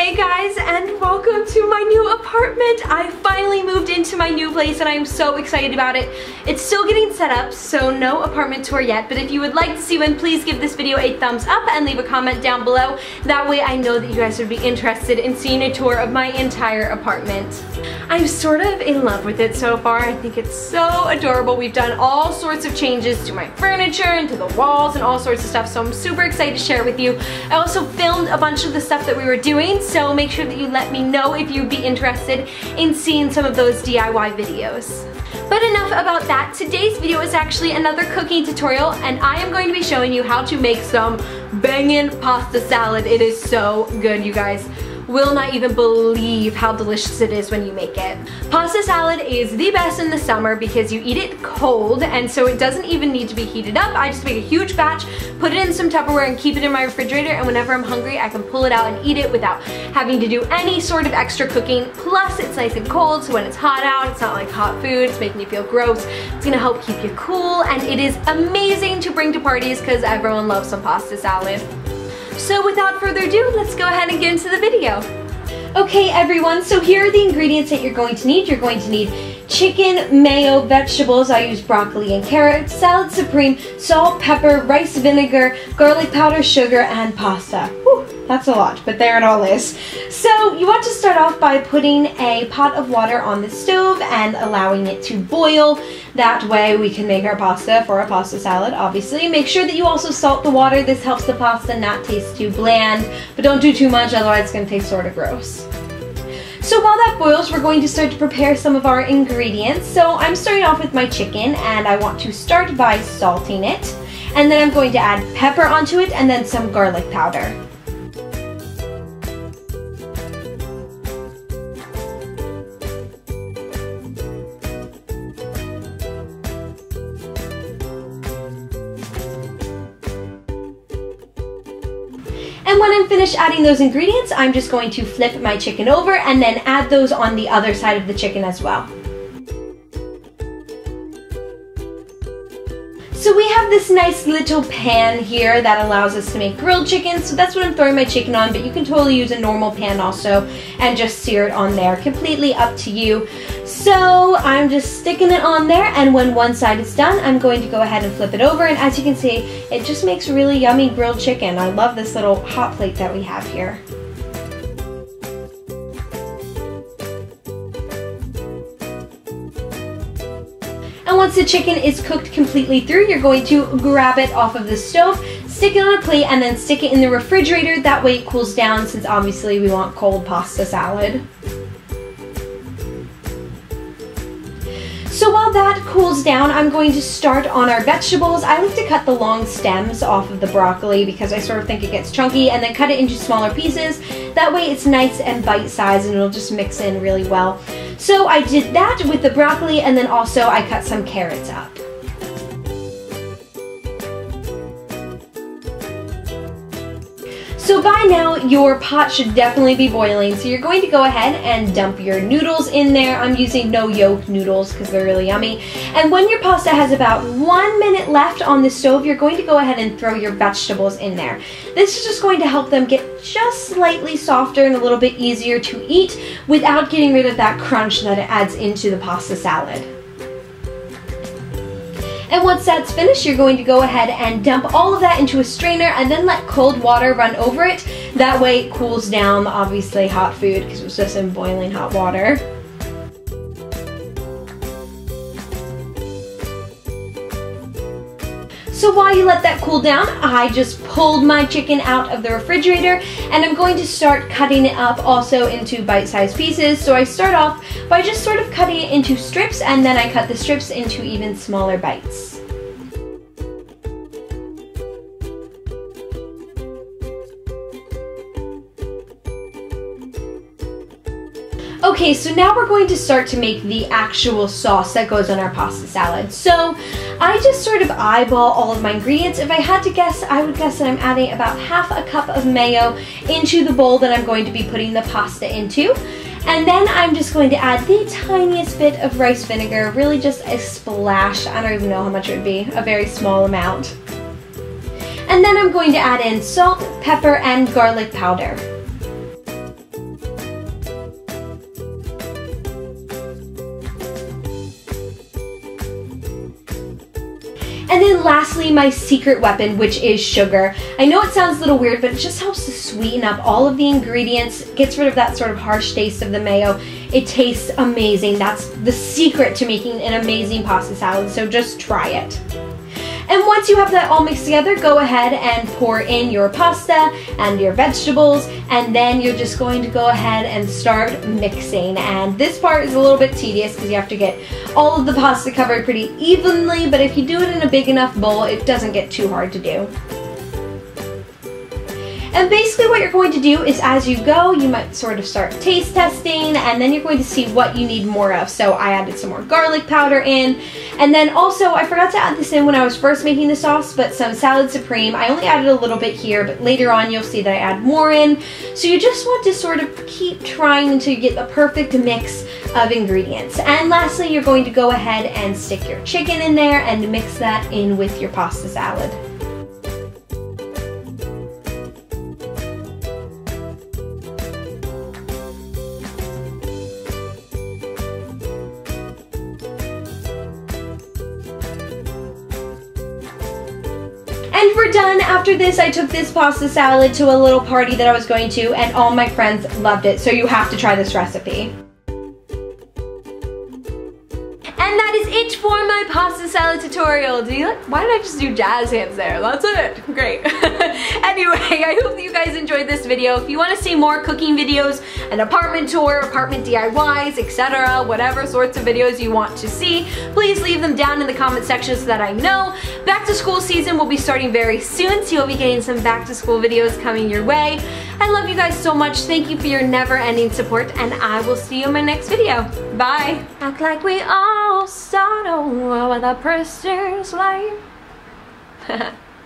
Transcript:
Hey guys, and welcome to my new apartment. I finally moved into my new place and I'm so excited about it. It's still getting set up, so no apartment tour yet, but if you would like to see one, please give this video a thumbs up and leave a comment down below. That way I know that you guys would be interested in seeing a tour of my entire apartment. I'm sort of in love with it so far. I think it's so adorable. We've done all sorts of changes to my furniture and to the walls and all sorts of stuff, so I'm super excited to share with you. I also filmed a bunch of the stuff that we were doing, so make sure that you let me know if you'd be interested in seeing some of those DIY videos. But enough about that. Today's video is actually another cooking tutorial, and I am going to be showing you how to make some bangin' pasta salad. It is so good, you guys. Will not even believe how delicious it is when you make it. Pasta salad is the best in the summer because you eat it cold, and so it doesn't even need to be heated up. I just make a huge batch, put it in some Tupperware and keep it in my refrigerator, and whenever I'm hungry I can pull it out and eat it without having to do any sort of extra cooking. Plus it's nice and cold, so when it's hot out, it's not like hot food, it's making you feel gross. It's gonna help keep you cool, and it is amazing to bring to parties because everyone loves some pasta salad. So without further ado, let's go ahead and get into the video. Okay everyone, so here are the ingredients that you're going to need. You're going to need chicken, mayo, vegetables, I use broccoli and carrots, salad supreme, salt, pepper, rice vinegar, garlic powder, sugar, and pasta. Whew, that's a lot, but there it all is. So you want to start off by putting a pot of water on the stove and allowing it to boil. That way we can make our pasta for a pasta salad, obviously. Make sure that you also salt the water. This helps the pasta not taste too bland, but don't do too much, otherwise it's going to taste sort of gross. So while that boils, we're going to start to prepare some of our ingredients. So I'm starting off with my chicken, and I want to start by salting it. And then I'm going to add pepper onto it and then some garlic powder. And when I'm finished adding those ingredients, I'm just going to flip my chicken over and then add those on the other side of the chicken as well. So we have this nice little pan here that allows us to make grilled chicken, so that's what I'm throwing my chicken on, but you can totally use a normal pan also and just sear it on there, completely up to you. So I'm just sticking it on there, and when one side is done, I'm going to go ahead and flip it over, and as you can see, it just makes really yummy grilled chicken. I love this little hot plate that we have here. And once the chicken is cooked completely through, you're going to grab it off of the stove, stick it on a plate, and then stick it in the refrigerator. That way it cools down, since obviously we want cold pasta salad. So while that cools down, I'm going to start on our vegetables. I like to cut the long stems off of the broccoli because I sort of think it gets chunky, and then cut it into smaller pieces. That way it's nice and bite-sized and it'll just mix in really well. So I did that with the broccoli, and then also I cut some carrots up. So by now, your pot should definitely be boiling, so you're going to go ahead and dump your noodles in there. I'm using no yolk noodles because they're really yummy. And when your pasta has about 1 minute left on the stove, you're going to go ahead and throw your vegetables in there. This is just going to help them get just slightly softer and a little bit easier to eat without getting rid of that crunch that it adds into the pasta salad. And once that's finished, you're going to go ahead and dump all of that into a strainer and then let cold water run over it. That way it cools down the obviously hot food because it was just in boiling hot water. So while you let that cool down, I just pulled my chicken out of the refrigerator, and I'm going to start cutting it up also into bite-sized pieces. So I start off by just sort of cutting it into strips, and then I cut the strips into even smaller bites. Okay, so now we're going to start to make the actual sauce that goes on our pasta salad. So I just sort of eyeball all of my ingredients. If I had to guess, I would guess that I'm adding about half a cup of mayo into the bowl that I'm going to be putting the pasta into. And then I'm just going to add the tiniest bit of rice vinegar, really just a splash. I don't even know how much it would be, a very small amount. And then I'm going to add in salt, pepper, and garlic powder. And then lastly, my secret weapon, which is sugar. I know it sounds a little weird, but it just helps to sweeten up all of the ingredients, gets rid of that sort of harsh taste of the mayo. It tastes amazing. That's the secret to making an amazing pasta salad, so just try it. And once you have that all mixed together, go ahead and pour in your pasta and your vegetables, and then you're just going to go ahead and start mixing. And this part is a little bit tedious because you have to get all of the pasta covered pretty evenly, but if you do it in a big enough bowl, it doesn't get too hard to do. And basically what you're going to do is as you go, you might sort of start taste testing, and then you're going to see what you need more of. So I added some more garlic powder in, and then also I forgot to add this in when I was first making the sauce, but some salad supreme. I only added a little bit here, but later on you'll see that I add more in. So you just want to sort of keep trying until you get the perfect mix of ingredients. And lastly, you're going to go ahead and stick your chicken in there and mix that in with your pasta salad. And we're done. After this, I took this pasta salad to a little party that I was going to, and all my friends loved it, so you have to try this recipe. And that is it for my pasta salad tutorial. Why did I just do jazz hands there? That's it. Great. Anyway, I hope that you guys enjoyed this video. If you want to see more cooking videos, an apartment tour, apartment DIYs, etc., whatever sorts of videos you want to see, please leave them down in the comment section so that I know. Back to school season will be starting very soon, so you'll be getting some back to school videos coming your way. I love you guys so much. Thank you for your never-ending support, and I will see you in my next video. Bye. Act like we all start over with a prisoner's life.